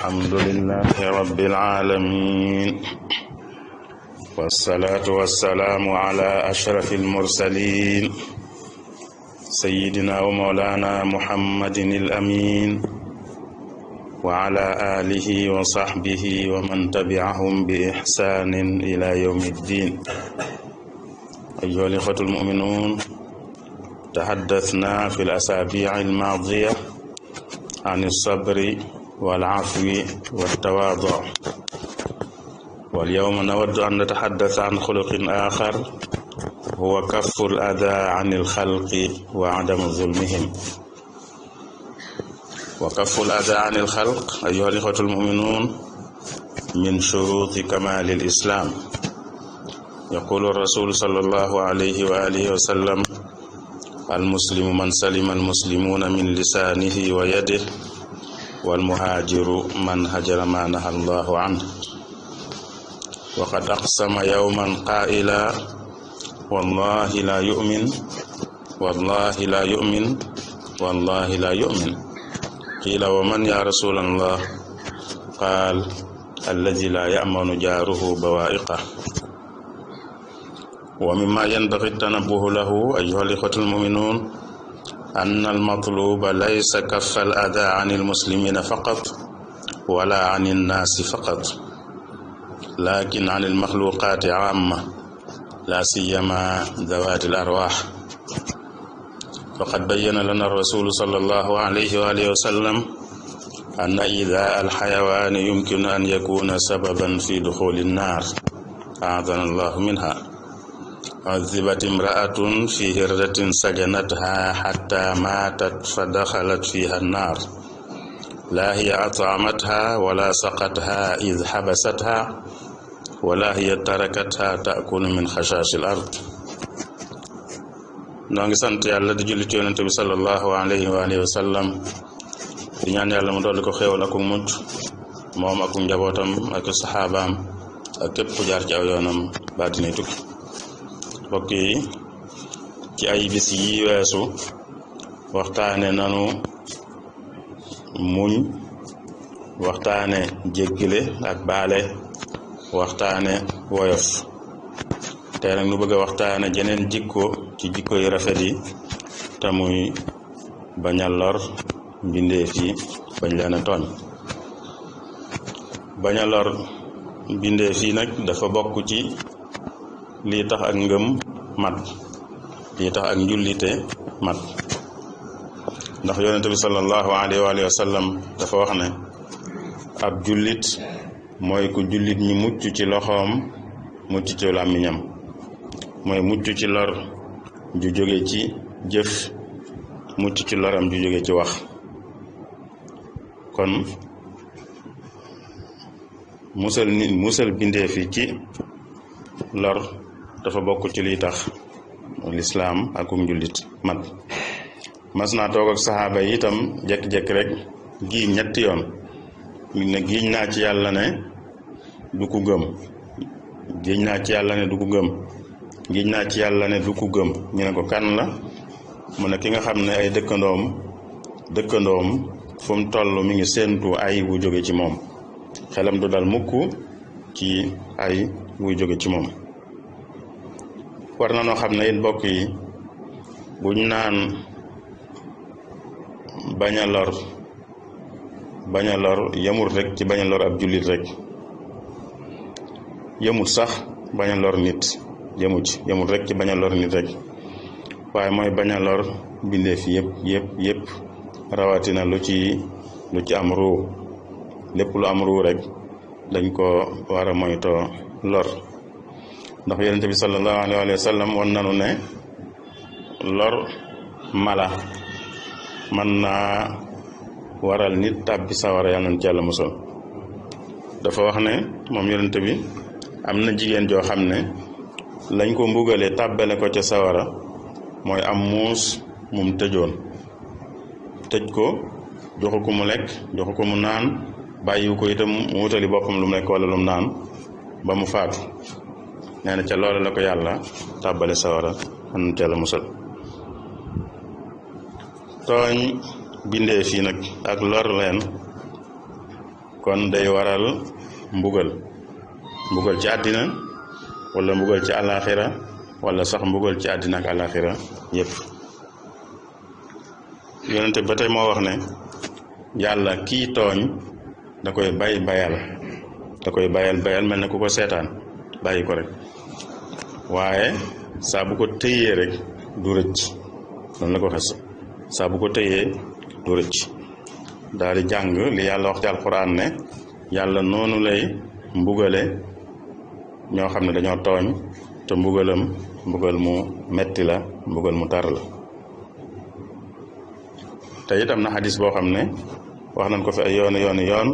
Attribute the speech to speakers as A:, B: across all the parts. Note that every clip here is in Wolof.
A: الحمد لله رب العالمين والصلاة والسلام على أشرف المرسلين سيدنا ومولانا محمد الأمين وعلى آله وصحبه ومن تبعهم بإحسان إلى يوم الدين. أيها الإخوة المؤمنون، تحدثنا في الأسابيع الماضية عن الصبر والعفو والتواضع، واليوم نود أن نتحدث عن خلق آخر هو كف الأذى عن الخلق وعدم ظلمهم. وكف الأذى عن الخلق أيها الإخوة المؤمنون من شروط كمال الإسلام. يقول الرسول صلى الله عليه وآله وسلم: المسلم من سلم المسلمون من لسانه ويده، والمهاجر من هجر ما نهى الله عنه. وقد أقسم يوما قائلا: والله لا يؤمن، والله لا يؤمن، والله لا يؤمن. قيل: ومن يا رسول الله؟ قال: الذي لا يأمن جاره بوائقه. ومما ينبغي التنبه له أيها الإخوة المؤمنون أن المطلوب ليس كف الأذى عن المسلمين فقط ولا عن الناس فقط، لكن عن المخلوقات عامة، لا سيما ذوات الأرواح. فقد بين لنا الرسول صلى الله عليه وآله وسلم أن إيذاء الحيوان يمكن أن يكون سببا في دخول النار، أعاذنا الله منها. عذبت امرأة في هردة سجنتها حتى ماتت فدخلت فيها النار، لا هي أطعمتها ولا سقتها إذ حبستها، ولا هي تركتها تأكل من خشاش الأرض. نونغي سانت يالا دي جولي تي يونس صلى الله عليه واله وسلم di ñaan yàlla mu dolli ko xéewal ak mujj moom ak njabootam ak saxaabaam ak képp ku jaar ci aw yoonam ba dina tukki. mbokk yi, ci ay bis yi weesu waxtaane nanu muñ, waxtaane jéggale ak baale, waxtaane woyof. tey nag nu bëgg a waxtaane jeneen jikko ci jikko yu rafet yi te muy bañ a lor mbindeef yi, bañ leen a tooñ. bañ a lor mbindeef yi nag dafa bokk ci lii tax ak ngëm mat, lii tax ak njullite mat. ndax yonent bi sallallahu alayhi wa sallam dafa wax ne ab jullit mooy ku jullit ñi mucc ci loxoom, mucc ci làmmiñam, mooy mucc ci lor ju jóge ci jëf, mucc ci loram ju jóge ci wax. kon musal bindeef yi ci lor dafa bokk ci liy tax lislaam ak njullit mat. mas naa toog ak saxaaba yi itam jekki-jekki rek giiñ ñetti yoon ne giiñ naa ci yàlla ne du ku gëm, giiñ naa ci yàlla ne du ku gëm, giiñ naa ci yàlla ne du ku gëm. ñu ne ko kan la? mu ne ki nga xam ne ay dëkkandoom fu mu toll mi ngi séentu ay bu jóge ci moom, xelam du dal mukk ci ay buy jóge ci moom. war na noo xam ne it bokk yi, buñ naan bañ a lor yemul rek ci bañ a lor ab jullit rek, yemul sax bañ a lor nit, yemul rek ci bañ a lor nit rek, waaye mooy bañ a lor bindeef yëpp rawatina lu ci am ruu. lépp lu am ruu rek dañ ko war a moytoo lor. ndax yonent bi sallallahu alayhi wa sallam won nanu ne lor mala mën naa waral nit tàbbi sawara, yàlla nañ ci yàlla musal. dafa wax ne moom yonent bi am na jigéen joo xam ne lañ ko mbugalee tàbbale ko ca sawara mooy am muus mum tëjoon, tëj ko, joxu ko mu lekk, joxu ko mu naan, bàyyiwu ko itam mu wutali boppam lu mu lekk wala lu mu naan ba mu faatu. nee na ca loola la ko yàlla tàbbale sawara, am na ca la musal. tooñ bindee fii nag ak lor leen kon day waral mbugal ci àddina wala mbugal ci àllaaxira wala sax mbugal ci àddina ak àllaaxira yépp yonente ba tey moo wax ne yàlla kii tooñ da koy bayal mel ne ku ko seetaan bàyyi ko rek waaye saa bu ko tëyee rek du rëcc noonu la ko xas saa bu ko tëyee du rëcc daal di jàng li yàlla wax ci alquran ne yàlla noonu lay mbugale ñoo xam ne dañoo tooñ te mbugal mu metti la mbugal mu tar la te itam na xadis boo xam ne wax nañ ko fi ay yoon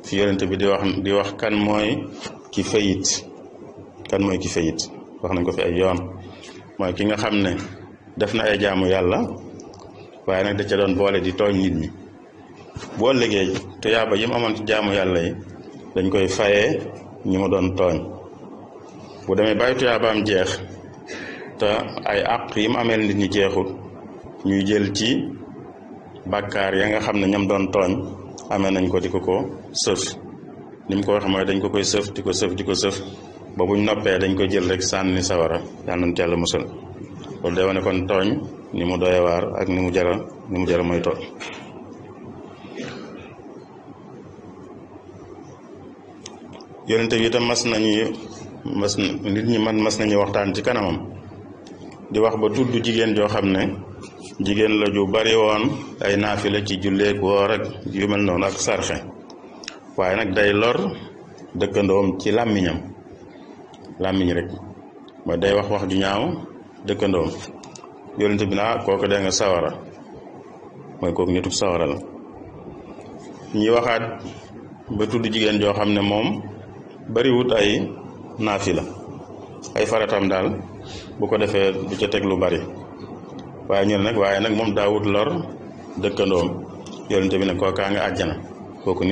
A: fi yonente bi di wax kan mooy ki fayit wax nañ ko fi ay yoon mooy ki nga xam ne def na ay jaamu yàlla waaye nag da ca doon boole di tooñ nit ñi boo liggéey te yaaba yi mu amoon ci jaamu yàlla yi dañ koy fayee ñi mu doon tooñ bu demee bàyyi tuyaabaam jeex te ay àq yi mu ameel nit ñi jeexul ñuy jël ci bàkkaar ya nga xam ne ñoom doon tooñ amee nañ ko di ko sëf ni mu ko waxee mooy dañ ko koy sëf di ko sëf ba buñ noppee dañ koy jël rek sànni sawara yàlla nañ ci yàlla musal loolu day wane kon tooñ ni mu doye waar ak ni mu jara mooy tooñ yonente bi itam mas nañu waxtaan ci kanamam di wax ba tudd jigéen joo xam ne jigéen la ju bari woon ay naafila ci julleek woor ak yu mel noonu ak sarxe waaye nag day lor dëkkandoom ci làmmiñ rek mooy day wax ju ñaaw dëkkandoom yonente bi naa kooku dee nga sawara mooy kooku nitub sawara la ñi waxaat ba tudd jigéen joo xam ne moom bariwut ay naafila ay faratam daal bu ko defee du ca teg lu bari waaye nag moom daawut lor dëkkandoom yonente bi ne kookaa nga àjjana kooku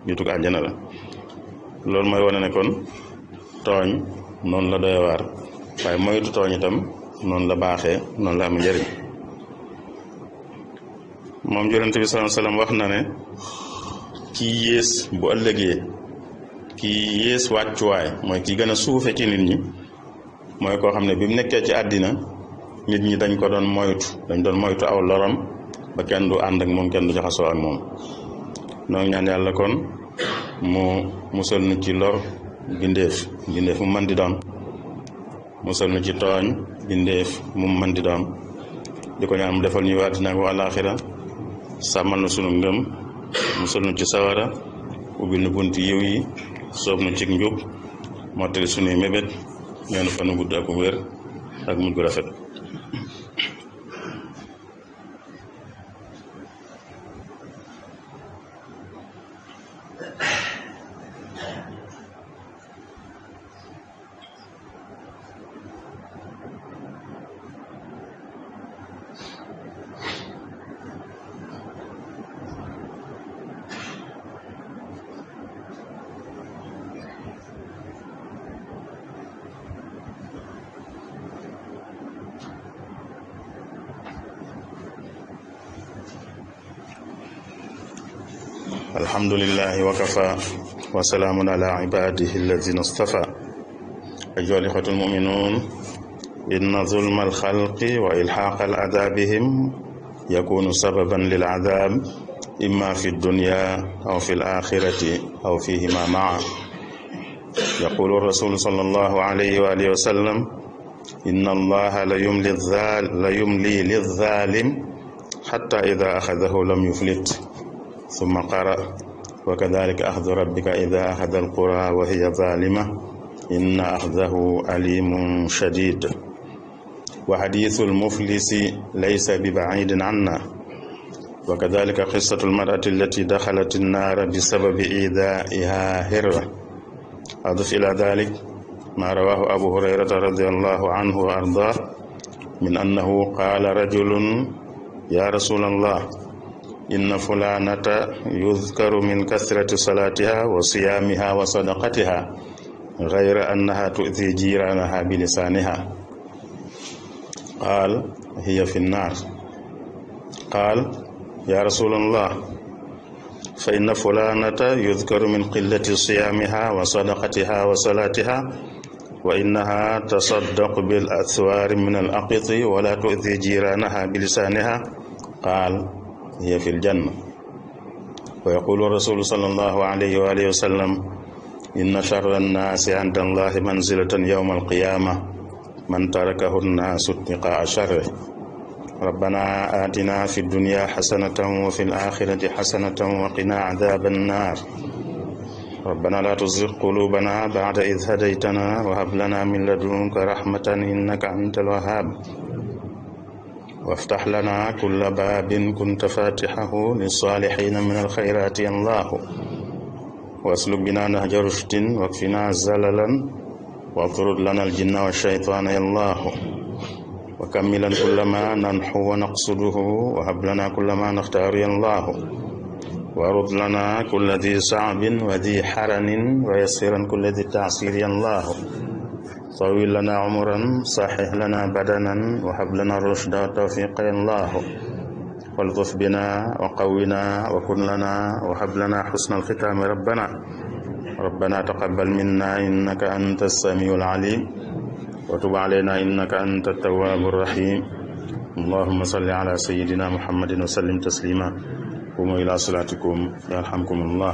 A: nitug àjjana la loolu mooy wane ne kon tooñ noonu la doy waar waaye moytu tooñ itam noonu la baaxee noonu la am njëriñ moom yonente bi sallallahu alayhi wasallam wax na ne kii yées bu ëllëgee kii yées wàccuwaay mooy kii gën a suufe ci nit ñi mooy koo xam ne bi mu nekkee ci àddina nit ñi dañ ko doon moytu aw loram ba kenn du ànd ak moom kenn du jaxasoo ak moom noonu ñaan yàlla kon mu musal nu ci lor bindeef mu mën di doon musal nu ci tooñ bindeef mu mën di doon di ko ñaan mu defal ñuy àddina ak àllaaxira sàmmal na sunu ngëm musal nu ci sawara ubbil nu bunti yiw yi soob nu ci njub mottali sunuy mébét ñeenu fanu gudd ak wér ak mujj gu rafet الحمد لله وكفى وسلام على عباده الذين اصطفى أيها الإخوة المؤمنون إن ظلم الخلق وإلحاق العذاب بهم يكون سببا للعذاب إما في الدنيا أو في الآخرة أو فيهما معا يقول الرسول صلى الله عليه وآله وسلم إن الله ليملي للظالم حتى إذا أخذه لم يفلت ثم قرأ وكذلك أخذ ربك إذا أخذ القرى وهي ظالمة إن أخذه أليم شديد وحديث المفلس ليس ببعيد عنا وكذلك قصة المرأة التي دخلت النار بسبب إيذائها هرة أضف إلى ذلك ما رواه أبو هريرة رضي الله عنه وأرضاه من أنه قال رجل يا رسول الله إن فلانة يذكر من كثرة صلاتها وصيامها وصدقتها غير أنها تؤذي جيرانها بلسانها قال هي في النار قال يا رسول الله فإن فلانة يذكر من قلة صيامها وصدقتها وصلاتها وإنها تصدق بالأثوار من الأقط ولا تؤذي جيرانها بلسانها قال هي في الجنة. ويقول الرسول صلى الله عليه وآله وسلم إن شر الناس عند الله منزلة يوم القيامة من تركه الناس اتقاء شره. ربنا آتنا في الدنيا حسنة وفي الآخرة حسنة وقنا عذاب النار. ربنا لا تزغ قلوبنا بعد إذ هديتنا وهب لنا من لدنك رحمة إنك أنت الوهاب. وافتح لنا كل باب كنت فاتحه للصالحين من الخيرات يا الله. واسلك بنا نهج رشد واكفنا زللا واطرد لنا الجن والشيطان يا الله. وكملا كل ما ننحو ونقصده وهب لنا كل ما نختار يا الله. وارد لنا كل ذي صعب وذي حرن ويسرا كل ذي تعسير يا الله. طويل لنا عمرا صحح لنا بدنا وهب لنا الرشد والتوفيق يا الله. والطف بنا وقونا وكن لنا وهب لنا حسن الختام ربنا تقبل منا إنك أنت السميع العليم وتب علينا إنك أنت التواب الرحيم. اللهم صل على سيدنا محمد وسلم تسليما. قوموا إلى صلاتكم يرحمكم الله.